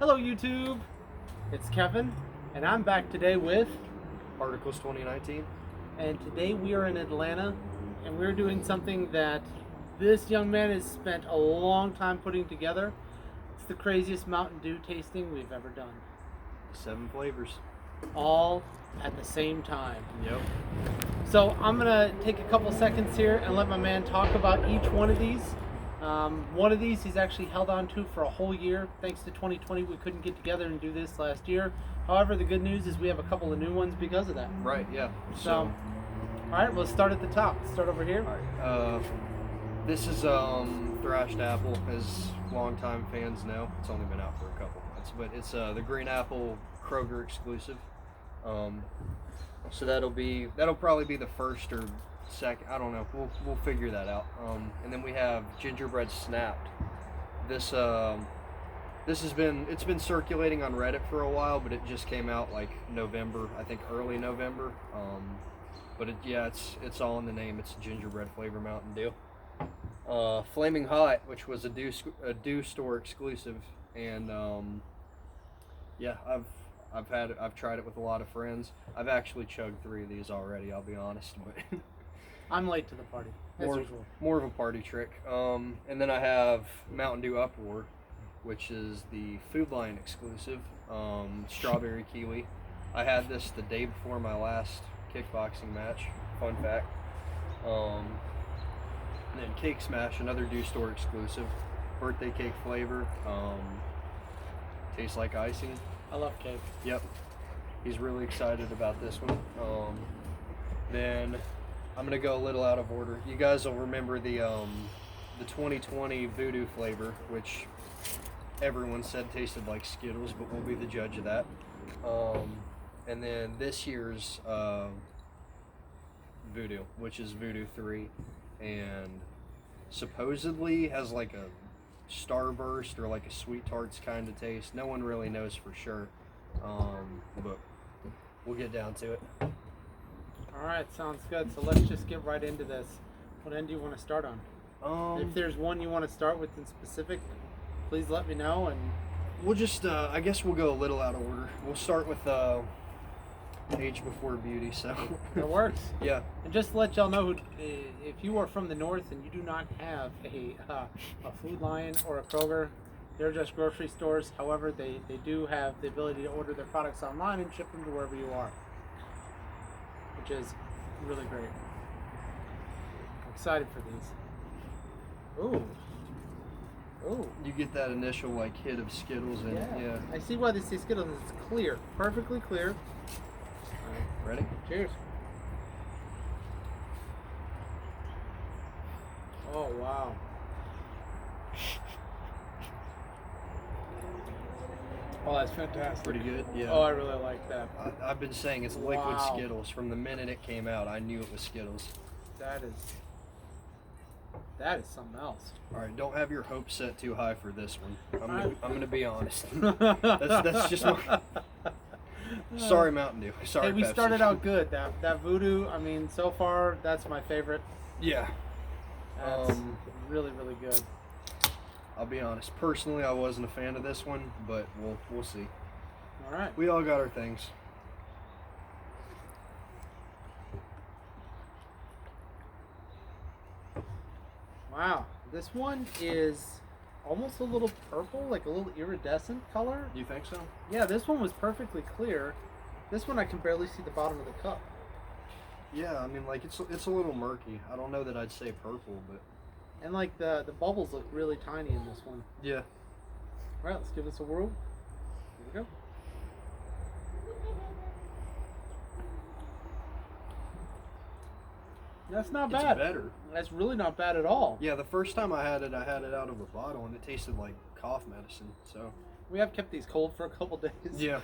Hello YouTube, it's Kevin, and I'm back today with, Harticles2019. and today we are in Atlanta, and we're doing something that this young man has spent a long time putting together. It's the craziest Mountain Dew tasting we've ever done. 7 flavors. All at the same time. Yep. So I'm gonna take a couple seconds here and let my man talk about each one of these. One of these he's actually held on to for a whole year. Thanks to 2020, we couldn't get together and do this last year. However, the good news is we have a couple of new ones because of that. Right, yeah. So, all right, we'll start at the top. Start over here. All right. This is Thrashed apple, as longtime fans know. It's only been out for a couple months, but it's the green apple Kroger exclusive. So that'll probably be the first or second. I don't know. We'll figure that out. And then we have Gingerbread snapped. This has been circulating on Reddit for a while, but it just came out like November, I think early November. But it's all in the name. It's Gingerbread flavor Mountain Dew. Flaming Hot, which was a Dew store exclusive, and I've tried it with a lot of friends. I've actually chugged 3 of these already, I'll be honest, but I'm late to the party, as usual. More of a party trick. And then I have Mountain Dew Uproar, which is the Food Lion exclusive, strawberry kiwi. I had this the day before my last kickboxing match, fun fact. And then Cake Smash, another Dew store exclusive, birthday cake flavor. Tastes like icing. I love cake. Yep. He's really excited about this one. Then I'm gonna go a little out of order. You guys will remember the 2020 Voodew flavor, which everyone said tasted like Skittles, but we'll be the judge of that. And then this year's Voodew, which is Voodew 3, and supposedly has like a Starburst or like a Sweet Tarts kind of taste. No one really knows for sure, but we'll get down to it. All right, sounds good. So let's just get right into this. What end do you want to start on? If there's one you want to start with in specific, please let me know. And we'll just, I guess we'll go a little out of order. We'll start with Age Before Beauty. So that works. Yeah. And just to let y'all know, if you are from the north and you do not have a Food Lion or a Kroger, they're just grocery stores. However, they do have the ability to order their products online and ship them to wherever you are, which is really great. I'm excited for these. Ooh. Ooh. You get that initial like hit of Skittles in it. Yeah. I see why they say Skittles. It's clear, perfectly clear. Ready? Cheers. Oh, wow. Oh, that's fantastic. Pretty good, yeah. Oh, I really like that. I've been saying it's liquid Wow. Skittles. From the minute it came out, I knew it was Skittles. That is something else. All right, don't have your hopes set too high for this one. I'm gonna be honest. That's that's just my... Sorry, Mountain Dew. Sorry, Hey, we Pepsi. started out good. That Voodew, I mean, so far, that's my favorite. Yeah. That's really, really good. I'll be honest. Personally, I wasn't a fan of this one, but we'll see. All right. We all got our things. Wow. This one is almost a little purple, like a little iridescent color. Do you think so? Yeah, this one was perfectly clear. This one I can barely see the bottom of the cup. Yeah, I mean, like it's a little murky. I don't know that I'd say purple, but And like the bubbles look really tiny in this one. yeah. All right, let's give this a whirl. Here we go. That's not bad. It's better. That's really not bad at all. Yeah, the first time I had it out of a bottle, and it tasted like cough medicine. So We have kept these cold for a couple days. yeah,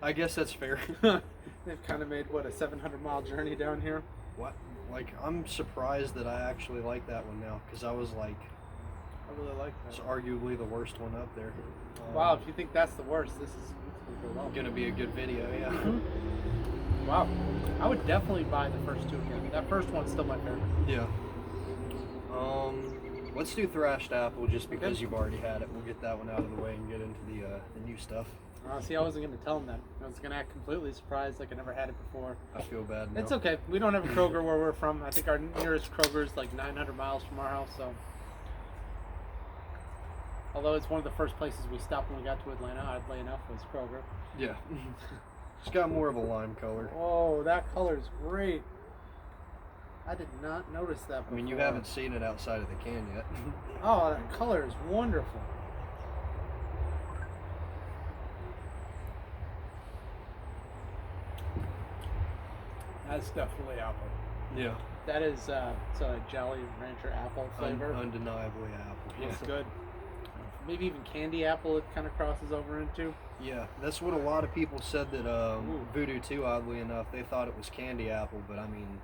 I guess that's fair. They've kind of made, what, a 700-mile journey down here? What? Like, I'm surprised that I actually like that one now, because I was like, I really like it's that. arguably the worst one up there. Wow, if you think that's the worst, this is going to go well. Gonna be a good video, yeah. Wow. I would definitely buy the first two again. That first one's still my favorite. Yeah. Let's do Thrashed apple just because Okay. you've already had it. We'll get that one out of the way and get into the new stuff. See, I wasn't going to tell him that. I was going to act completely surprised like I never had it before. I feel bad now. It's okay. We don't have a Kroger where we're from. I think our nearest Kroger is like 900 miles from our house, so. Although it's one of the first places we stopped when we got to Atlanta, oddly enough, was Kroger. Yeah. It's got more of a lime color. Oh, that color is great. I did not notice that before. I mean, you haven't seen it outside of the can yet. Oh, that color is wonderful. That's definitely apple. Yeah. That is so a Jolly Rancher apple flavor. Undeniably apple. It's good. Maybe even candy apple it kind of crosses over into. Yeah, that's what a lot of people said that Voodew too, oddly enough, they thought it was candy apple, but I mean...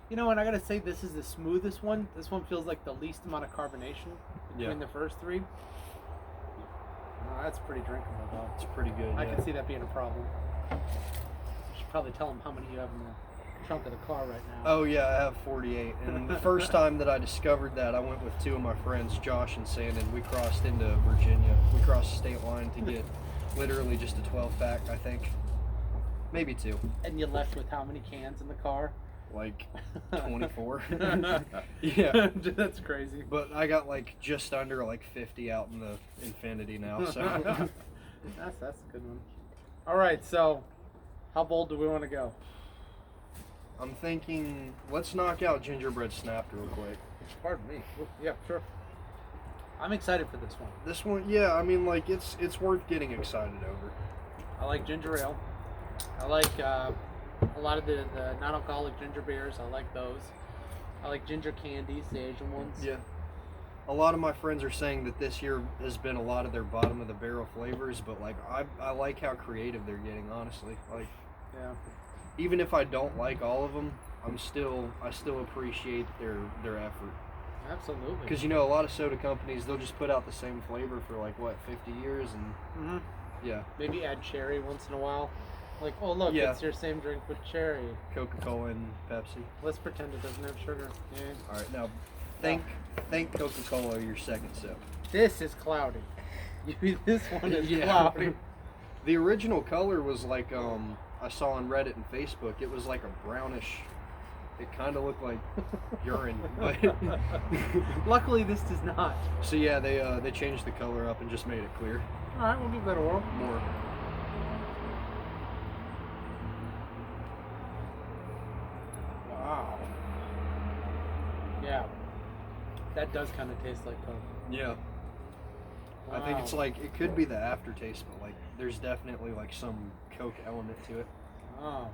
You know, and I gotta say, this is the smoothest one. This one feels like the least amount of carbonation between the first three. Oh, that's pretty drinkable, though. It's pretty good, I can see that being a problem. Should probably tell them how many you have in the trunk of the car right now. Oh yeah, I have 48. And the first time that I discovered that, I went with two of my friends, Josh and Sandon. We crossed into Virginia. We crossed the state line to get literally just a 12-pack, I think. Maybe two. And you left with how many cans in the car? Like 24. Yeah. That's crazy. But I got like just under like 50 out in the Infinity now, so. That's a good one. All right, so how bold do we want to go? I'm thinking, let's knock out Gingerbread Snapped real quick. Pardon me. Yeah, sure. I'm excited for this one. This one, yeah, I mean, like, it's worth getting excited over. I like ginger ale. I like a lot of the non-alcoholic ginger beers. I like those. I like ginger candies, the Asian ones. Yeah. A lot of my friends are saying that this year has been a lot of their bottom of the barrel flavors, but like I like how creative they're getting, honestly. Like, yeah. Even if I don't like all of them, I still appreciate their effort. Absolutely. Because you know, a lot of soda companies, they'll just put out the same flavor for like what, 50 years, and yeah. Maybe add cherry once in a while. Like, oh look, it's your same drink with cherry. Coca-Cola and Pepsi. Let's pretend it doesn't have sugar. Yeah. All right, now thank Coca-Cola your second sip. This is cloudy. This one is cloudy. The original color was like I saw on Reddit and Facebook. It was like a brownish. It kind of looked like urine, but luckily this does not. So yeah, they changed the color up and just made it clear. All right, we'll give that a whirl. More. Wow. Yeah, that does kind of taste like Coke. Yeah. Wow. I think it's like, it could be the aftertaste, but like there's definitely like some Coke element to it. Oh.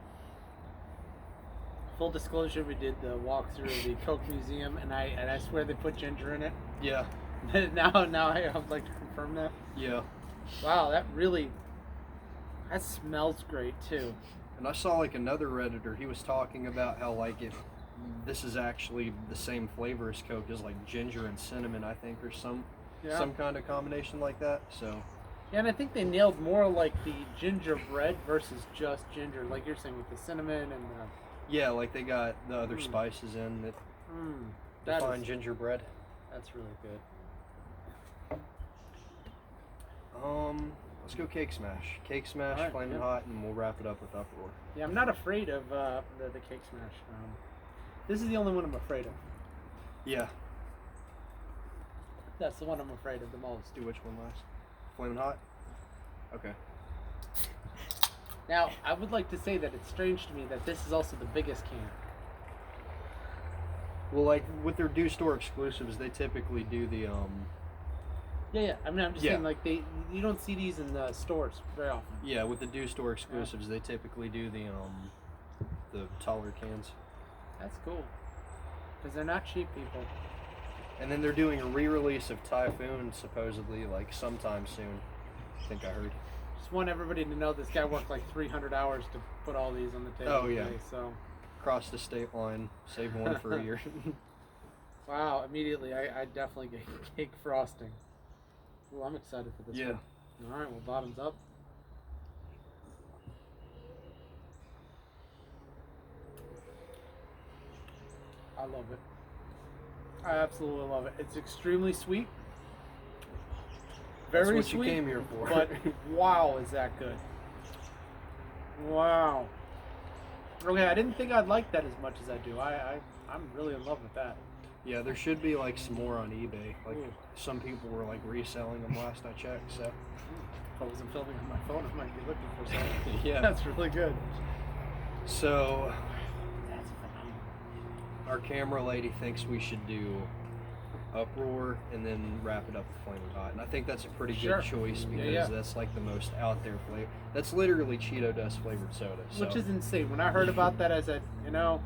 Full disclosure, we did the walkthrough of the Coke Museum, and I swear they put ginger in it. Yeah. now I would like to confirm that. Yeah. Wow, that smells great too. And I saw like another Redditor, he was talking about how like this is actually the same flavor as Coke, is like ginger and cinnamon, I think, or some kind of combination like that. So yeah, and I think they nailed more like the gingerbread versus just ginger, like you're saying with the cinnamon and the... Yeah, like they got the other spices in that define gingerbread. That's really good. Let's go Cake Smash. Cake Smash, right, Flamin' Hot, and we'll wrap it up with Uproar. Yeah, I'm not afraid of the Cake Smash. This is the only one I'm afraid of. Yeah. That's the one I'm afraid of the most. Do which one last? Flamin' Hot? Okay. Now, I would like to say that it's strange to me that this is also the biggest can. Well, like, with their store exclusives, they typically do the, Yeah, I mean, I'm just saying, like, you don't see these in the stores very often. Yeah, with the store exclusives, they typically do the taller cans. That's cool. Because they're not cheap, people. And then they're doing a re-release of Typhoon, supposedly, like, sometime soon. I think I heard. Just want everybody to know this guy worked like 300 hours to put all these on the table. Oh, yeah. Today, so. Cross the state line, save one for a year. Wow, immediately I definitely get cake frosting. Well, I'm excited for this one. All right, well, bottoms up. I love it. I absolutely love it. It's extremely sweet. Very That's what sweet. you came here for. But wow, is that good? Wow. Okay, I didn't think I'd like that as much as I do. I'm really in love with that. Yeah, there should be like some more on eBay. Like Ooh. some people were like reselling them last I checked. So If I wasn't filming on my phone, I might be looking for something. yeah. That's really good. So That's phenomenal. our camera lady thinks we should do Uproar and then wrap it up with Flamin' Hot, and I think that's a pretty Sure. good choice because Yeah. that's like the most out there flavor. That's literally Cheeto dust flavored soda. So. Which is insane. When I heard about that, I said, you know,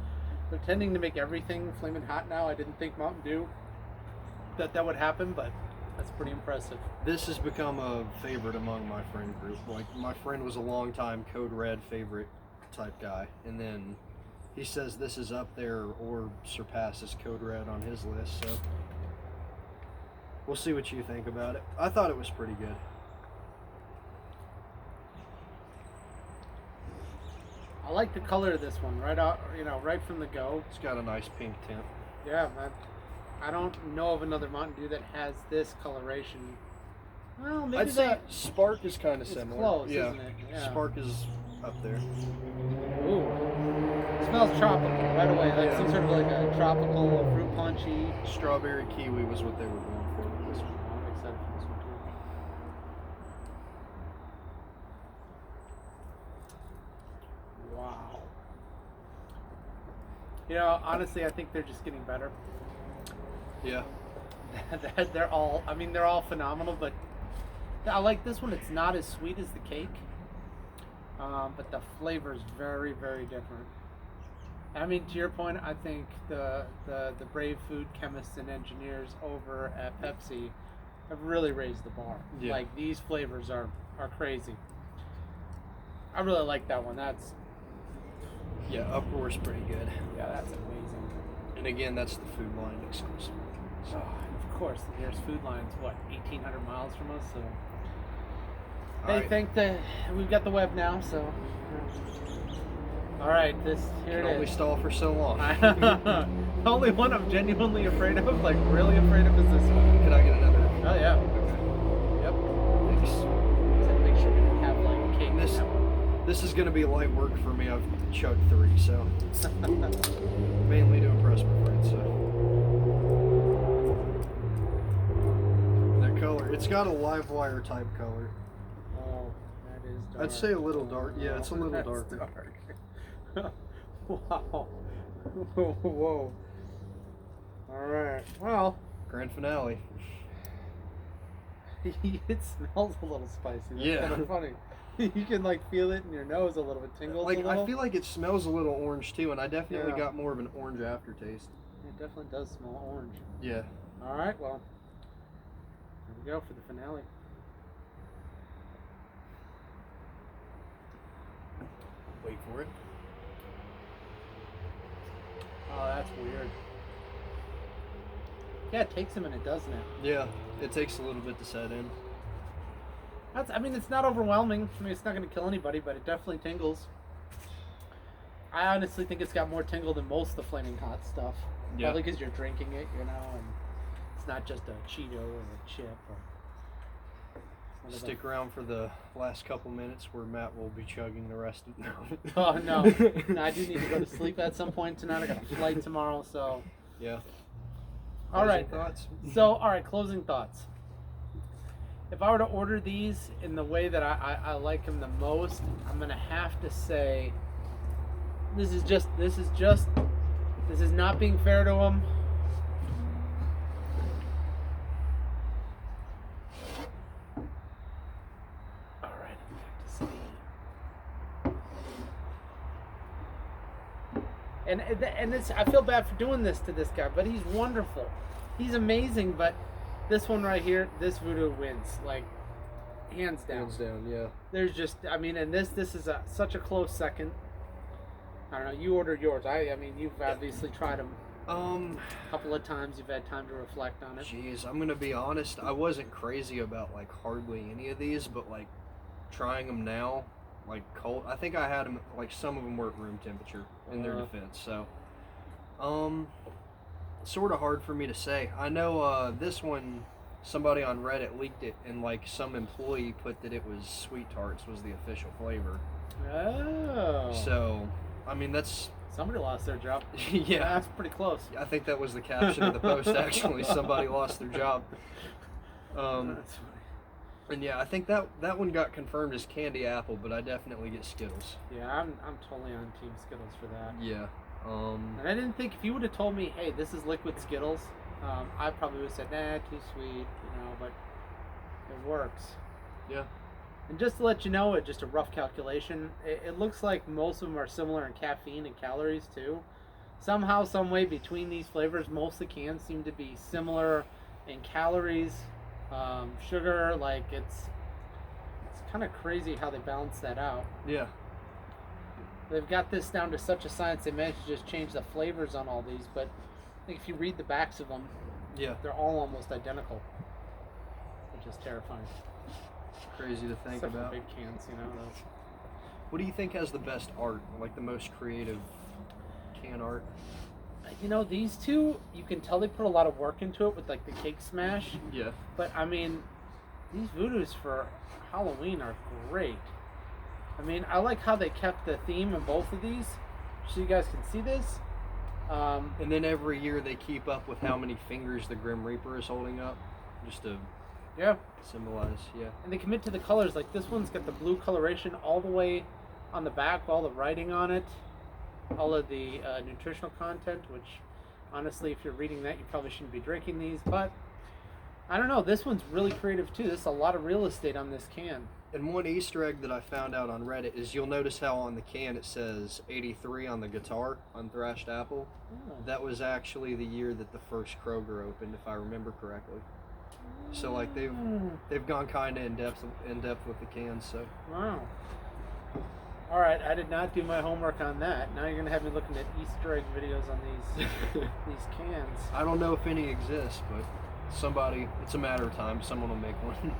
they're tending to make everything Flamin' Hot now. I didn't think Mountain Dew that would happen, but that's pretty impressive. This has become a favorite among my friend group. Like my friend was a longtime Code Red favorite type guy, and then he says this is up there or surpasses Code Red on his list. So we'll see what you think about it. I thought it was pretty good. I like the color of this one right out, right from the go. It's got a nice pink tint. Yeah, man. I don't know of another Mountain Dew that has this coloration. Well, maybe I'd say Spark is kind of it's similar. close, yeah. isn't it? Yeah. Spark is up there. Ooh. It smells tropical right away. Like Yeah. some sort of like a tropical, fruit punchy. Strawberry kiwi was what they were going for with this one. I'm excited for this one too. Wow. Honestly, I think they're just getting better. Yeah. they're all phenomenal, but I like this one. It's not as sweet as the cake, but the flavor is very, very different. I mean, to your point, I think the brave food chemists and engineers over at Pepsi have really raised the bar. Yeah. Like, these flavors are crazy. I really like that one. Yeah, Uproar's pretty good. That's amazing. And again, that's the Food Line exclusive. Oh, and of course, the nearest food line's 1,800 miles from us. So All they right. think that we've got the web now. So all right, here Can it only is. stall for so long. The only one I'm genuinely afraid of, like really afraid of, is this one. Can I get another? Oh yeah. Okay. Yep. Thanks. So make sure you have like cake in This- that one. This is going to be light work for me. I've chugged 3, so mainly to impress my friends. So that color, it's got a live wire type color. Oh, that is dark. I'd say a little dark. Yeah, it's a little That's darker. dark. Wow. Whoa. All right. Well, Grand finale. it smells a little spicy. That's Yeah. kind of funny. You can like feel it in your nose a little bit, tingles Like a little. I feel like it smells a little orange too, and I definitely Yeah. got more of an orange aftertaste. It definitely does smell orange. Yeah. All right. Well, here we go for the finale. Wait for it. Oh, that's weird. Yeah, it takes a minute, doesn't it? Yeah, it takes a little bit to set in. It's not overwhelming. I mean, it's not going to kill anybody, but it definitely tingles. I honestly think it's got more tingle than most of the Flaming Hot stuff. Yeah. Probably because you're drinking it, and it's not just a Cheeto or a chip. Or one of Stick around for the last couple minutes where Matt will be chugging the rest of them. Oh, no. No, I do need to go to sleep at some point tonight. I got a flight tomorrow, so. Yeah. All right. Closing thoughts? So, all right, closing thoughts. If I were to order these in the way that I like them the most, I'm gonna have to say this is not being fair to them. All right, I'm gonna have to see. And this, I feel bad for doing this to this guy, but he's wonderful. He's amazing, but this one right here, this Voodew wins, like, hands down. Hands down, yeah. There's just, and this is such a close second. I don't know, you ordered yours. I mean, you've obviously tried them a couple of times. You've had time to reflect on it. Jeez, I'm gonna be honest. I wasn't crazy about like hardly any of these, but like trying them now, like cold. I think I had them like some of them were at room temperature in their defense. So, sort of hard for me to say. I know this one, somebody on Reddit leaked it, and like some employee put that it was Sweet Tarts was the official flavor. Oh. So, I mean, that's... Somebody lost their job. Yeah. That's pretty close. I think that was the caption of the post, actually. Somebody lost their job. That's funny. And yeah, I think that one got confirmed as candy apple, but I definitely get Skittles. Yeah, I'm totally on Team Skittles for that. Yeah. And I didn't think, if you would have told me, hey, this is liquid Skittles, I probably would have said, nah, too sweet, but it works. Yeah. And just to let you know, just a rough calculation, it looks like most of them are similar in caffeine and calories too. Somehow, some way between these flavors, most of the cans seem to be similar in calories, sugar. Like it's kind of crazy how they balance that out. Yeah. They've got this down to such a science. They managed to just change the flavors on all these, but I think if you read the backs of them, Yeah. they're all almost identical, which is terrifying. Crazy to think Except for about. big cans, those. What do you think has the best art, like the most creative can art? These two, you can tell they put a lot of work into it with like the cake smash. Yeah. But I mean, these Voodews for Halloween are great. I mean, I like how they kept the theme in both of these, so you guys can see this. And then every year they keep up with how many fingers the Grim Reaper is holding up, just to symbolize. Yeah. And they commit to the colors. Like this one's got the blue coloration all the way on the back, all the writing on it, all of the nutritional content, which honestly, if you're reading that, you probably shouldn't be drinking these. But I don't know. This one's really creative too. There's a lot of real estate on this can. And one Easter egg that I found out on Reddit is you'll notice how on the can it says 83 on the guitar on Thrashed Apple. Oh. That was actually the year that the first Kroger opened, if I remember correctly. So like they've gone kind of in depth with the cans. So wow. All right, I did not do my homework on that. Now you're gonna have me looking at Easter egg videos on these these cans. I don't know if any exist, but it's a matter of time. Someone will make one.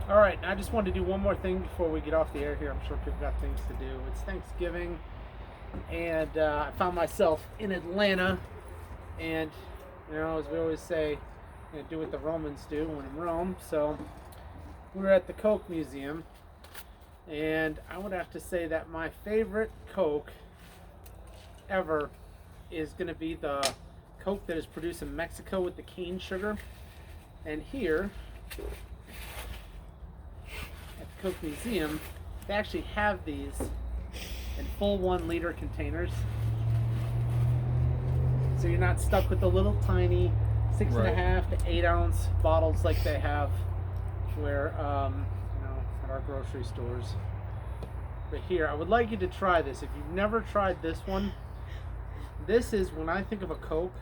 All right, I just wanted to do one more thing before we get off the air here. I'm sure people got things to do. It's Thanksgiving, and I found myself in Atlanta, and as we always say, do what the Romans do when in Rome. So we were at the Coke Museum, and I would have to say that my favorite Coke ever is going to be the Coke that is produced in Mexico with the cane sugar. And here at the Coke Museum, they actually have these in full 1 liter containers. So you're not stuck with the little tiny 6.5 to 8 ounce bottles like they have where at our grocery stores. But here, I would like you to try this. If you've never tried this one, this is, when I think of a Coke,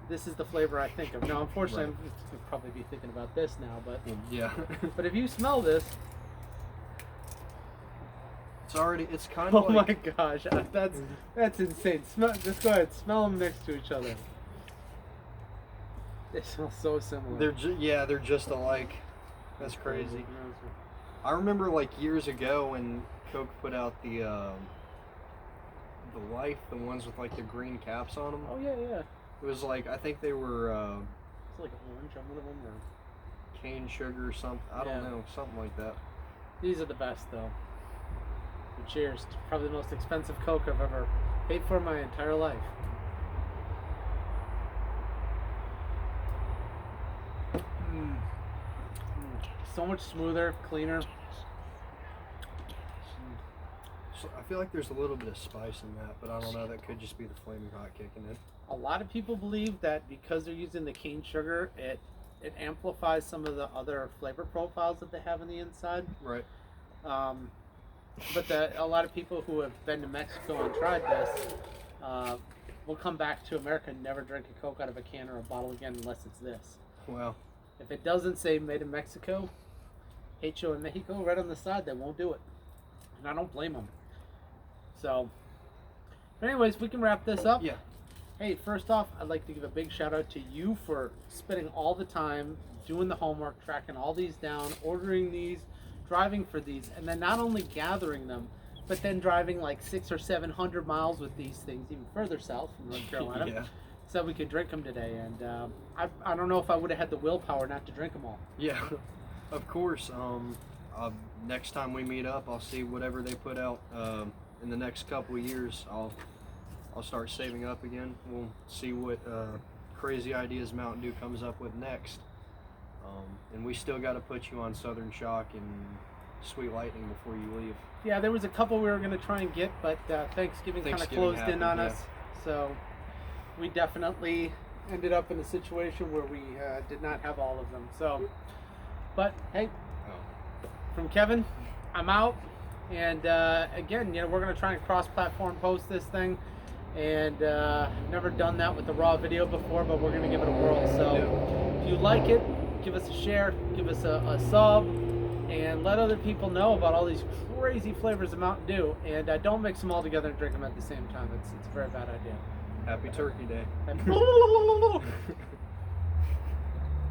this is the flavor I think of. Now, unfortunately, I'm going to probably be thinking about this now, but yeah. But if you smell this, it's kind of my gosh, that's insane. Just go ahead, smell them next to each other. They smell so similar. They're just alike. That's crazy. I remember like years ago when Coke put out the Life, the ones with like the green caps on them. Oh yeah. It was like, I think they were it's like orange on one of them, or cane sugar or something. I don't know, something like that. These are the best though. And cheers to probably the most expensive Coke I've ever paid for in my entire life. So much smoother, cleaner. So I feel like there's a little bit of spice in that, but I don't know. That could just be the Flaming Hot kicking in. A lot of people believe that because they're using the cane sugar, it amplifies some of the other flavor profiles that they have on the inside. Right. But a lot of people who have been to Mexico and tried this will come back to America and never drink a Coke out of a can or a bottle again unless it's this. Wow. If it doesn't say made in Mexico, Hecho in Mexico, right on the side, they won't do it. And I don't blame them. So, but anyways, we can wrap this up. Yeah. Hey, first off, I'd like to give a big shout out to you for spending all the time doing the homework, tracking all these down, ordering these, driving for these, and then not only gathering them, but then driving like 600 or 700 miles with these things, even further south from North Carolina, Yeah. so we could drink them today. And I don't know if I would have had the willpower not to drink them all. Yeah, of course. Next time we meet up, I'll see whatever they put out in the next couple of years. I'll start saving up again. We'll see what crazy ideas Mountain Dew comes up with next. And we still got to put you on Southern Shock and Sweet Lightning before you leave. Yeah, there was a couple we were going to try and get, but Thanksgiving kind of closed in on us. So we definitely ended up in a situation where we did not have all of them. So, but hey, from Kevin, I'm out. And again, you know, we're going to try and cross-platform post this thing. And never done that with the raw video before, but we're going to give it a whirl. So if you like it, give us a share, give us a sub, and let other people know about all these crazy flavors of Mountain Dew. And don't mix them all together and drink them at the same time. It's a very bad idea. Happy Turkey Day.